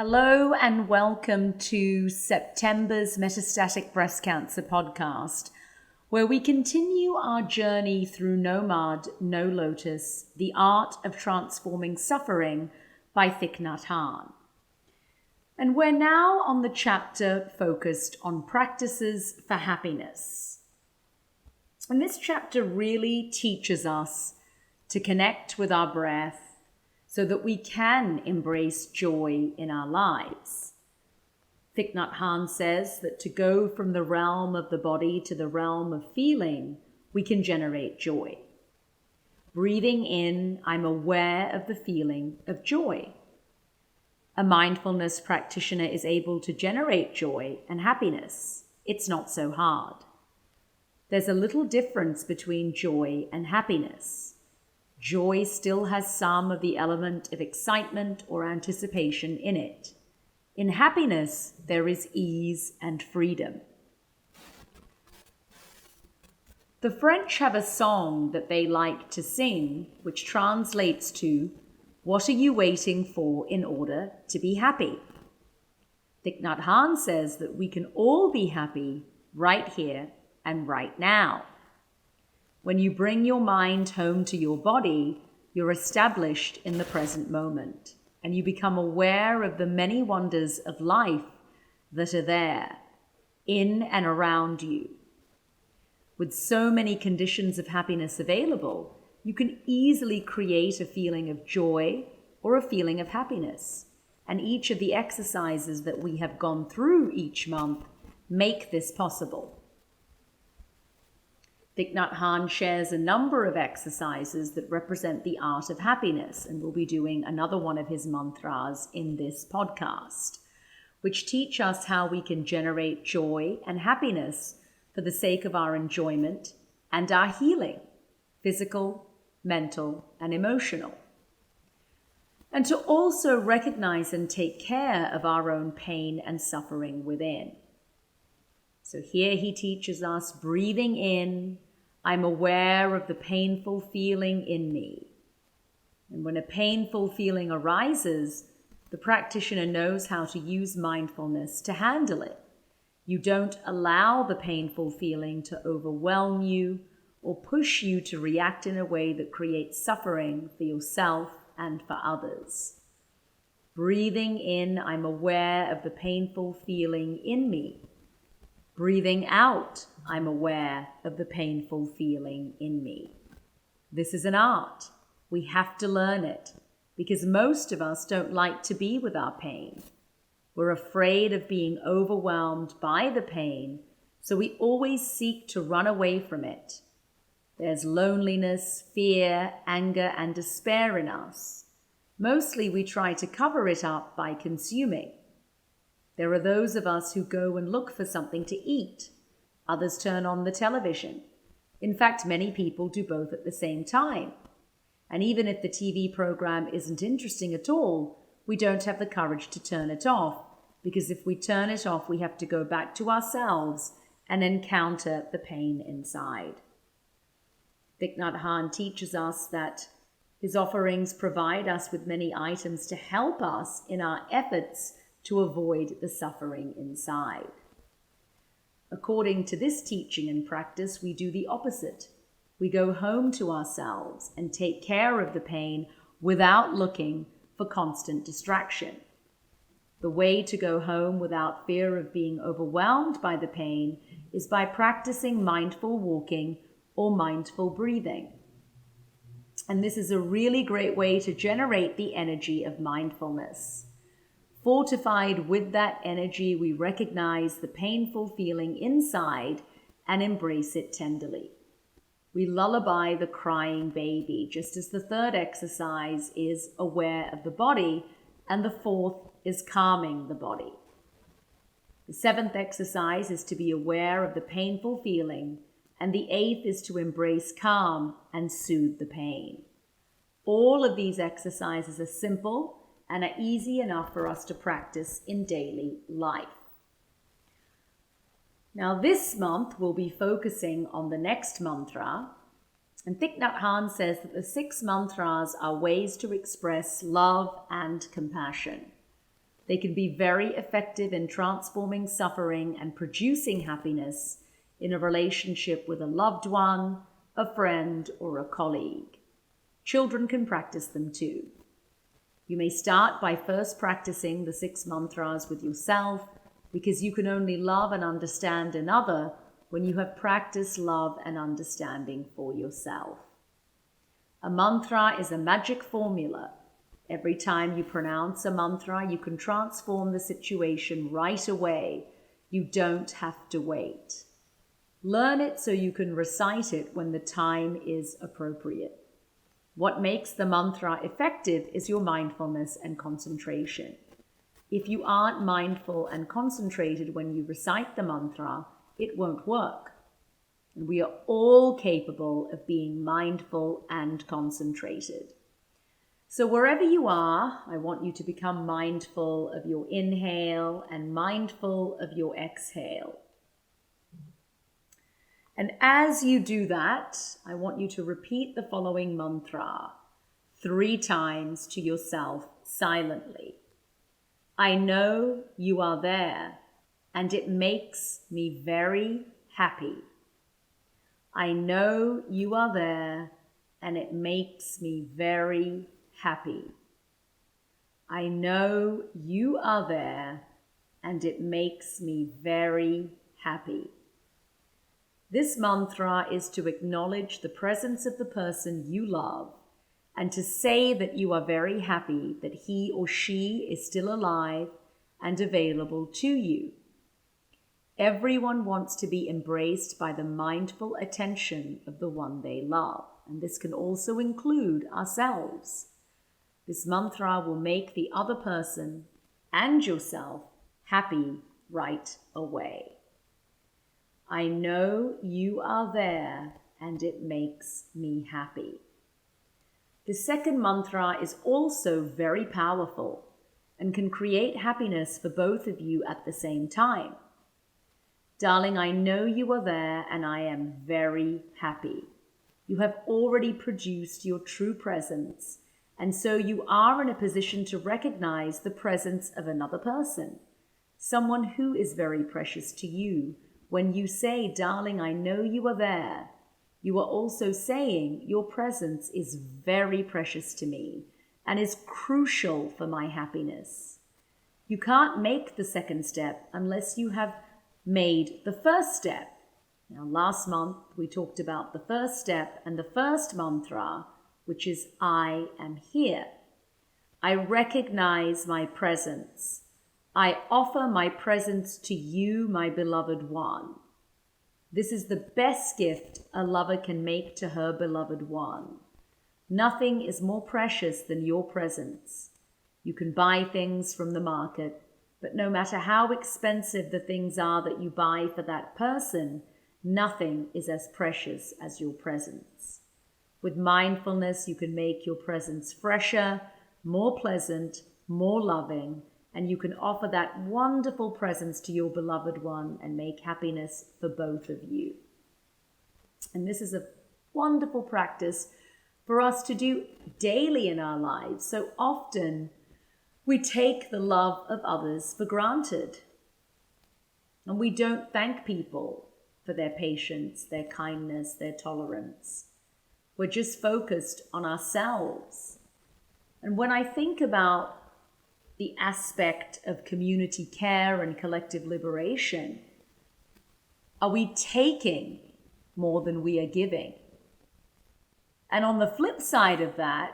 Hello and welcome to September's Metastatic Breast Cancer podcast, where we continue our journey through Nomad, No Lotus, The Art of Transforming Suffering by Thich Nhat Hanh. And we're now on the chapter focused on practices for happiness. And this chapter really teaches us to connect with our breath so that we can embrace joy in our lives. Thich Nhat Hanh says that to go from the realm of the body to the realm of feeling, we can generate joy. Breathing in, I'm aware of the feeling of joy. A mindfulness practitioner is able to generate joy and happiness. It's not so hard. There's a little difference between joy and happiness. Joy still has some of the element of excitement or anticipation in it. In happiness, there is ease and freedom. The French have a song that they like to sing, which translates to, "What are you waiting for in order to be happy?" Thich Nhat Hanh says that we can all be happy right here and right now. When you bring your mind home to your body, you're established in the present moment, and you become aware of the many wonders of life that are there, in and around you. With so many conditions of happiness available, you can easily create a feeling of joy or a feeling of happiness. And each of the exercises that we have gone through each month make this possible. Thich Nhat Hanh shares a number of exercises that represent the art of happiness, and we'll be doing another one of his mantras in this podcast, which teach us how we can generate joy and happiness for the sake of our enjoyment and our healing, physical, mental, and emotional. And to also recognize and take care of our own pain and suffering within. So here he teaches us breathing in, I'm aware of the painful feeling in me. And when a painful feeling arises, the practitioner knows how to use mindfulness to handle it. You don't allow the painful feeling to overwhelm you or push you to react in a way that creates suffering for yourself and for others. Breathing in, I'm aware of the painful feeling in me. Breathing out, I'm aware of the painful feeling in me. This is an art. We have to learn it because most of us don't like to be with our pain. We're afraid of being overwhelmed by the pain, so we always seek to run away from it. There's loneliness, fear, anger, and despair in us. Mostly we try to cover it up by consuming. There are those of us who go and look for something to eat. Others turn on the television. In fact, many people do both at the same time. And even if the TV program isn't interesting at all, we don't have the courage to turn it off, because if we turn it off, we have to go back to ourselves and encounter the pain inside. Thich Nhat Hanh teaches us that his offerings provide us with many items to help us in our efforts to avoid the suffering inside. According to this teaching and practice, we do the opposite. We go home to ourselves and take care of the pain without looking for constant distraction. The way to go home without fear of being overwhelmed by the pain is by practicing mindful walking or mindful breathing. And this is a really great way to generate the energy of mindfulness. Fortified with that energy, we recognize the painful feeling inside and embrace it tenderly. We lullaby the crying baby, just as the third exercise is aware of the body, and the fourth is calming the body. The seventh exercise is to be aware of the painful feeling, and the eighth is to embrace calm and soothe the pain. All of these exercises are simple and are easy enough for us to practice in daily life. Now this month we'll be focusing on the next mantra, and Thich Nhat Hanh says that the 6 mantras are ways to express love and compassion. They can be very effective in transforming suffering and producing happiness in a relationship with a loved one, a friend, or a colleague. Children can practice them too. You may start by first practicing the 6 mantras with yourself, because you can only love and understand another when you have practiced love and understanding for yourself. A mantra is a magic formula. Every time you pronounce a mantra, you can transform the situation right away. You don't have to wait. Learn it so you can recite it when the time is appropriate. What makes the mantra effective is your mindfulness and concentration. If you aren't mindful and concentrated when you recite the mantra, it won't work. And we are all capable of being mindful and concentrated. So wherever you are, I want you to become mindful of your inhale and mindful of your exhale. And as you do that, I want you to repeat the following mantra 3 times to yourself silently. I know you are there, and it makes me very happy. I know you are there, and it makes me very happy. I know you are there, and it makes me very happy. This mantra is to acknowledge the presence of the person you love and to say that you are very happy that he or she is still alive and available to you. Everyone wants to be embraced by the mindful attention of the one they love, and this can also include ourselves. This mantra will make the other person and yourself happy right away. I know you are there, and it makes me happy. The second mantra is also very powerful and can create happiness for both of you at the same time. Darling, I know you are there, and I am very happy. You have already produced your true presence, and so you are in a position to recognize the presence of another person, someone who is very precious to you. When you say, darling, I know you are there, you are also saying your presence is very precious to me and is crucial for my happiness. You can't make the second step unless you have made the first step. Now, last month we talked about the first step and the first mantra, which is I am here. I recognize my presence. I offer my presence to you, my beloved one. This is the best gift a lover can make to her beloved one. Nothing is more precious than your presence. You can buy things from the market, but no matter how expensive the things are that you buy for that person, nothing is as precious as your presence. With mindfulness, you can make your presence fresher, more pleasant, more loving, and you can offer that wonderful presence to your beloved one and make happiness for both of you. And this is a wonderful practice for us to do daily in our lives. So often we take the love of others for granted, and we don't thank people for their patience, their kindness, their tolerance. We're just focused on ourselves. And when I think about the aspect of community care and collective liberation, are we taking more than we are giving? And on the flip side of that,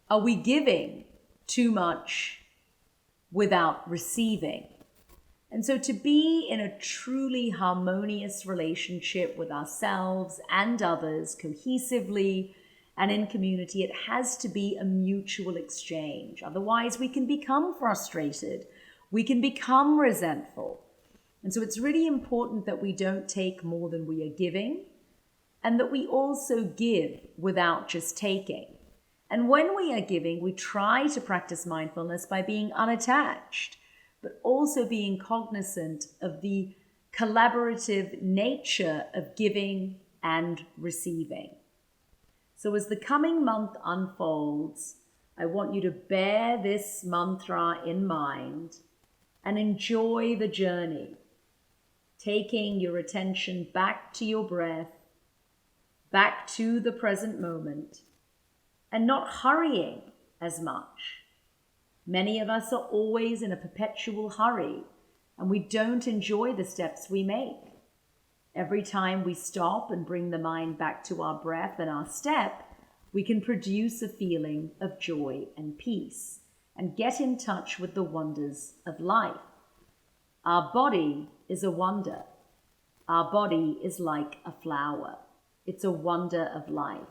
are we giving too much without receiving? And so to be in a truly harmonious relationship with ourselves and others cohesively and in community, it has to be a mutual exchange. Otherwise, we can become frustrated. We can become resentful. And so it's really important that we don't take more than we are giving, and that we also give without just taking. And when we are giving, we try to practice mindfulness by being unattached, but also being cognizant of the collaborative nature of giving and receiving. So as the coming month unfolds, I want you to bear this mantra in mind and enjoy the journey, taking your attention back to your breath, back to the present moment, and not hurrying as much. Many of us are always in a perpetual hurry, and we don't enjoy the steps we make. Every time we stop and bring the mind back to our breath and our step, we can produce a feeling of joy and peace and get in touch with the wonders of life. Our body is a wonder. Our body is like a flower. It's a wonder of life.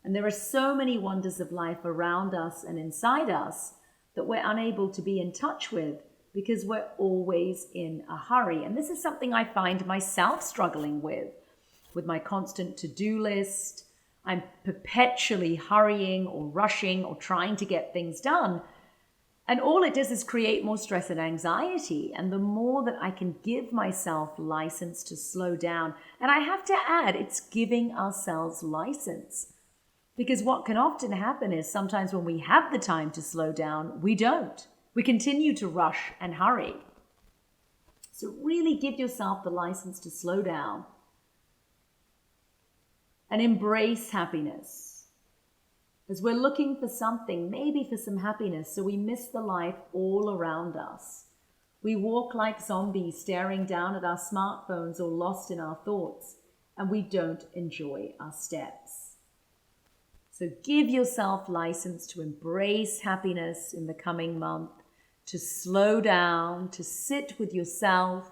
And there are so many wonders of life around us and inside us that we're unable to be in touch with because we're always in a hurry. And this is something I find myself struggling with my constant to-do list. I'm perpetually hurrying or rushing or trying to get things done. And all it does is create more stress and anxiety. And the more that I can give myself license to slow down, and I have to add, it's giving ourselves license. Because what can often happen is sometimes when we have the time to slow down, we don't. We continue to rush and hurry. So really give yourself the license to slow down and embrace happiness. As we're looking for something, maybe for some happiness, so we miss the life all around us. We walk like zombies staring down at our smartphones or lost in our thoughts, and we don't enjoy our steps. So give yourself license to embrace happiness in the coming month, to slow down, to sit with yourself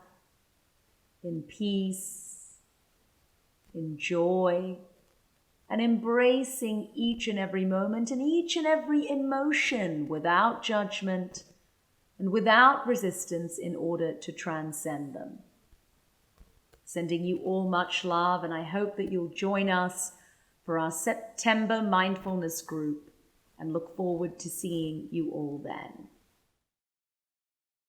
in peace, in joy, and embracing each and every moment and each and every emotion without judgment and without resistance in order to transcend them. Sending you all much love, and I hope that you'll join us for our September mindfulness group and look forward to seeing you all then.